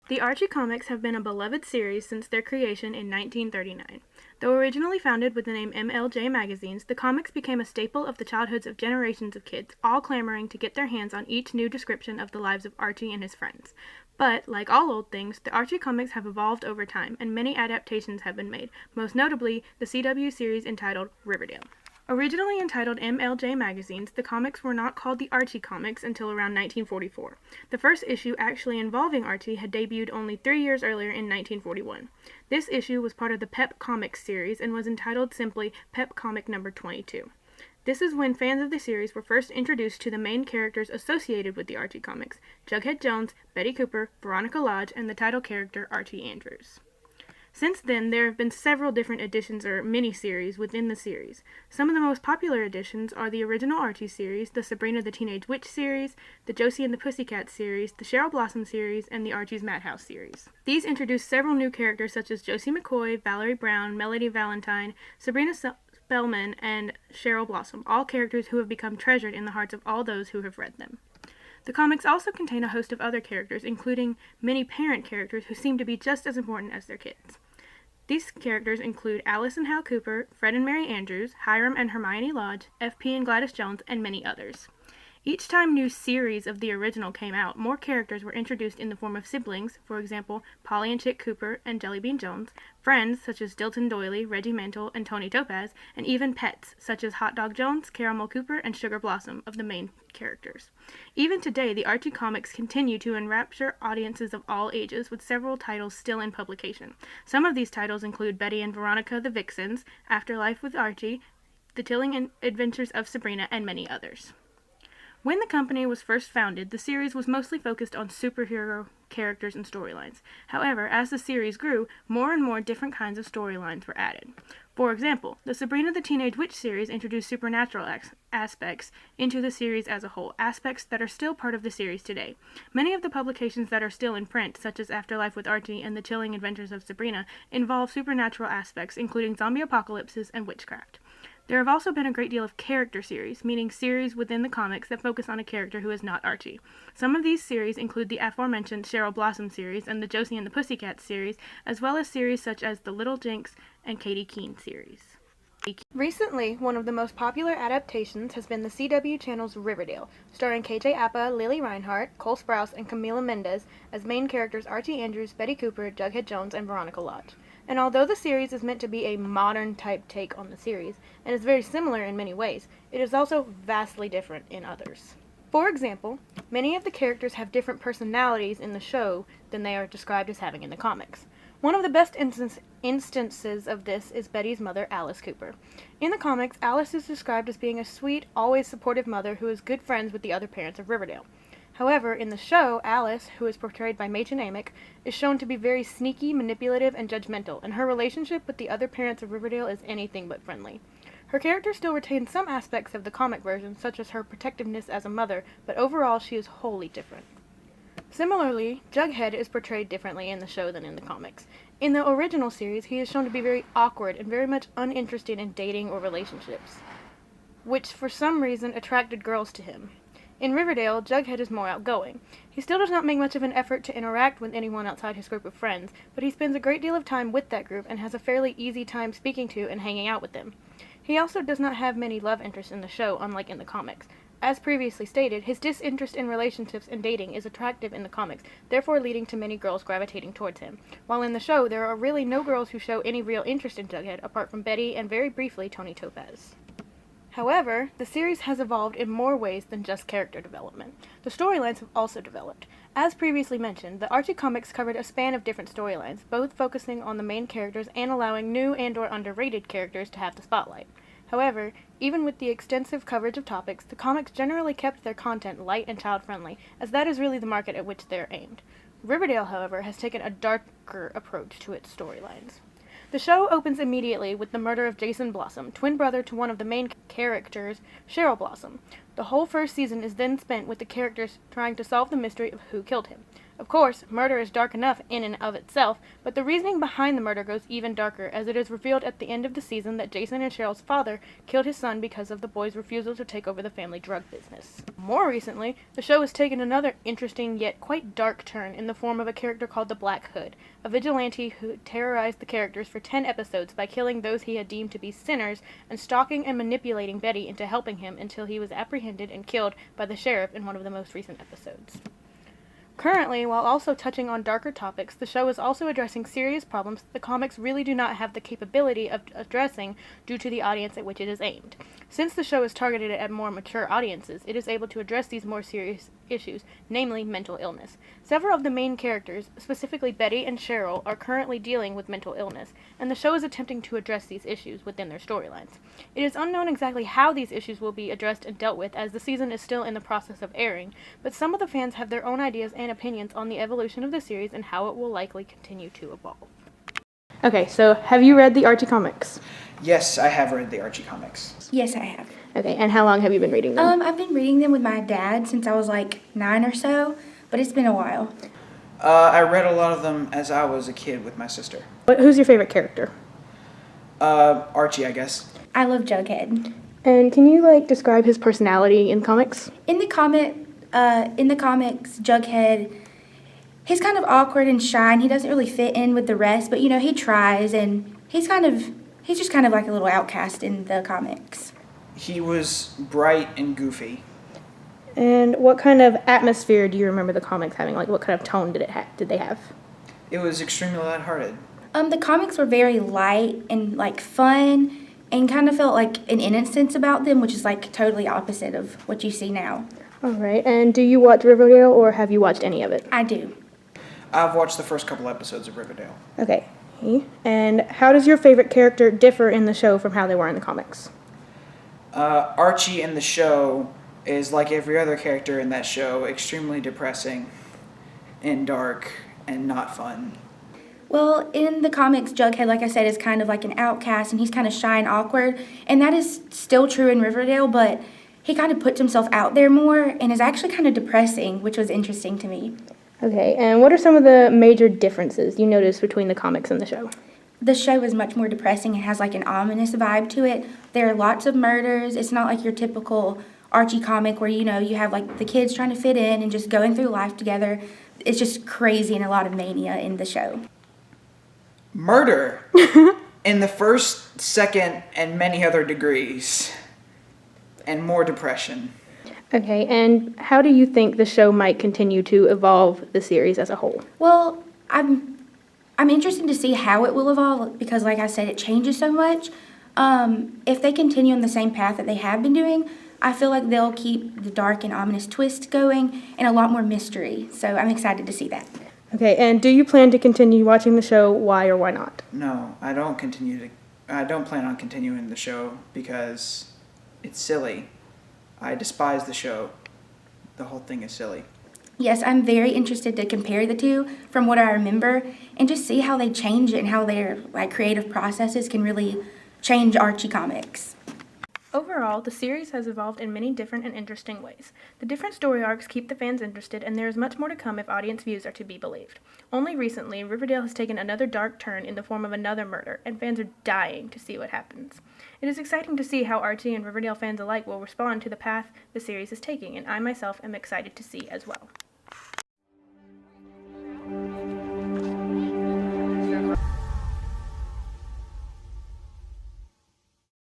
The Archie comics have been a beloved series since their creation in 1939. Though originally founded with the name MLJ Magazines, the comics became a staple of the childhoods of generations of kids, all clamoring to get their hands on each new description of the lives of Archie and his friends. But, like all old things, the Archie comics have evolved over time, and many adaptations have been made, most notably the CW series entitled Riverdale. Originally entitled MLJ Magazines, the comics were not called the Archie comics until around 1944. The first issue actually involving Archie had debuted only 3 years earlier in 1941. This issue was part of the Pep Comics series and was entitled simply Pep Comic number 22. This is when fans of the series were first introduced to the main characters associated with the Archie comics: Jughead Jones, Betty Cooper, Veronica Lodge, and the title character Archie Andrews. Since then, there have been several different editions or mini-series within the series. Some of the most popular editions are the original Archie series, the Sabrina the Teenage Witch series, the Josie and the Pussycat series, the Cheryl Blossom series, and the Archie's Madhouse series. These introduce several new characters such as Josie McCoy, Valerie Brown, Melody Valentine, Sabrina Spellman, and Cheryl Blossom, all characters who have become treasured in the hearts of all those who have read them. The comics also contain a host of other characters, including many parent characters who seem to be just as important as their kids. These characters include Alice and Hal Cooper, Fred and Mary Andrews, Hiram and Hermione Lodge, FP and Gladys Jones, and many others. Each time new series of the original came out, more characters were introduced in the form of siblings, for example, Polly and Chick Cooper and Jellybean Jones, friends such as Dilton Doily, Reggie Mantle, and Tony Topaz, and even pets such as Hot Dog Jones, Caramel Cooper, and Sugar Blossom of the main characters. Even today, the Archie comics continue to enrapture audiences of all ages, with several titles still in publication. Some of these titles include Betty and Veronica the Vixens, Afterlife with Archie, The Thrilling Adventures of Sabrina, and many others. When the company was first founded, the series was mostly focused on superhero characters and storylines. However, as the series grew, more and more different kinds of storylines were added. For example, the Sabrina the Teenage Witch series introduced supernatural aspects into the series as a whole, aspects that are still part of the series today. Many of the publications that are still in print, such as Afterlife with Archie and The Chilling Adventures of Sabrina, involve supernatural aspects, including zombie apocalypses and witchcraft. There have also been a great deal of character series, meaning series within the comics that focus on a character who is not Archie. Some of these series include the aforementioned Cheryl Blossom series and the Josie and the Pussycat series, as well as series such as the Little Jinx and Katie Keene series. Recently, one of the most popular adaptations has been the CW channel's Riverdale, starring KJ Apa, Lily Reinhart, Cole Sprouse, and Camila Mendez as main characters Archie Andrews, Betty Cooper, Jughead Jones, and Veronica Lodge. And although the series is meant to be a modern-type take on the series, and is very similar in many ways, it is also vastly different in others. For example, many of the characters have different personalities in the show than they are described as having in the comics. One of the best instances of this is Betty's mother, Alice Cooper. In the comics, Alice is described as being a sweet, always supportive mother who is good friends with the other parents of Riverdale. However, in the show, Alice, who is portrayed by Machen Amick, is shown to be very sneaky, manipulative, and judgmental, and her relationship with the other parents of Riverdale is anything but friendly. Her character still retains some aspects of the comic version, such as her protectiveness as a mother, but overall she is wholly different. Similarly, Jughead is portrayed differently in the show than in the comics. In the original series, he is shown to be very awkward and very much uninterested in dating or relationships, which for some reason attracted girls to him. In Riverdale, Jughead is more outgoing. He still does not make much of an effort to interact with anyone outside his group of friends, but he spends a great deal of time with that group and has a fairly easy time speaking to and hanging out with them. He also does not have many love interests in the show, unlike in the comics. As previously stated, his disinterest in relationships and dating is attractive in the comics, therefore leading to many girls gravitating towards him, while in the show there are really no girls who show any real interest in Jughead, apart from Betty and very briefly Tony Topaz. However, the series has evolved in more ways than just character development. The storylines have also developed. As previously mentioned, the Archie comics covered a span of different storylines, both focusing on the main characters and allowing new and/or underrated characters to have the spotlight. However, even with the extensive coverage of topics, the comics generally kept their content light and child-friendly, as that is really the market at which they are aimed. Riverdale, however, has taken a darker approach to its storylines. The show opens immediately with the murder of Jason Blossom, twin brother to one of the main characters, Cheryl Blossom. The whole first season is then spent with the characters trying to solve the mystery of who killed him. Of course, murder is dark enough in and of itself, but the reasoning behind the murder goes even darker, as it is revealed at the end of the season that Jason and Cheryl's father killed his son because of the boy's refusal to take over the family drug business. More recently, the show has taken another interesting yet quite dark turn in the form of a character called the Black Hood, a vigilante who terrorized the characters for 10 episodes by killing those he had deemed to be sinners and stalking and manipulating Betty into helping him until he was apprehended and killed by the sheriff in one of the most recent episodes. Currently, while also touching on darker topics, the show is also addressing serious problems that the comics really do not have the capability of addressing due to the audience at which it is aimed. Since the show is targeted at more mature audiences, it is able to address these more serious issues, namely mental illness. Several of the main characters, specifically Betty and Cheryl, are currently dealing with mental illness, and the show is attempting to address these issues within their storylines. It is unknown exactly how these issues will be addressed and dealt with, as the season is still in the process of airing, but some of the fans have their own ideas and opinions on the evolution of the series and how it will likely continue to evolve. Okay, so have you read the Archie comics? Yes, I have read the Archie comics. Yes, I have. Okay, and how long have you been reading them? I've been reading them with my dad since I was like 9 or so, but it's been a while. I read a lot of them as I was a kid with my sister. Who's your favorite character? Archie, I guess. I love Jughead. And can you, describe his personality in comics? In the comics, Jughead, he's kind of awkward and shy, and he doesn't really fit in with the rest, but, he tries, and he's just kind of like a little outcast in the comics. He was bright and goofy. And what kind of atmosphere do you remember the comics having? What kind of tone did they have? It was extremely lighthearted. The comics were very light and, fun, and kind of felt like an innocence about them, which is, totally opposite of what you see now. All right, and do you watch Riverdale, or have you watched any of it? I do. I've watched the first couple episodes of Riverdale. Okay, and how does your favorite character differ in the show from how they were in the comics? Archie in the show is like every other character in that show, extremely depressing and dark and not fun. Well, in the comics, Jughead, like I said, is kind of like an outcast, and he's kind of shy and awkward, and that is still true in Riverdale, but he kind of puts himself out there more and is actually kind of depressing, which was interesting to me. Okay, and what are some of the major differences you noticed between the comics and the show? The show is much more depressing. It has an ominous vibe to it. There are lots of murders. It's not like your typical Archie comic where, you have the kids trying to fit in and just going through life together. It's just crazy and a lot of mania in the show. Murder in the first, second, and many other degrees. And more depression. Okay, and how do you think the show might continue to evolve the series as a whole? Well, I'm interested to see how it will evolve because, like I said, it changes so much. If they continue on the same path that they have been doing, I feel like they'll keep the dark and ominous twist going and a lot more mystery. So I'm excited to see that. Okay, and do you plan to continue watching the show? Why or why not? No, I don't plan on continuing the show because it's silly. I despise the show. The whole thing is silly. Yes, I'm very interested to compare the two from what I remember and just see how they change it and how their creative processes can really change Archie comics. Overall, the series has evolved in many different and interesting ways. The different story arcs keep the fans interested, and there is much more to come if audience views are to be believed. Only recently, Riverdale has taken another dark turn in the form of another murder, and fans are dying to see what happens. It is exciting to see how Archie and Riverdale fans alike will respond to the path the series is taking, and I myself am excited to see as well.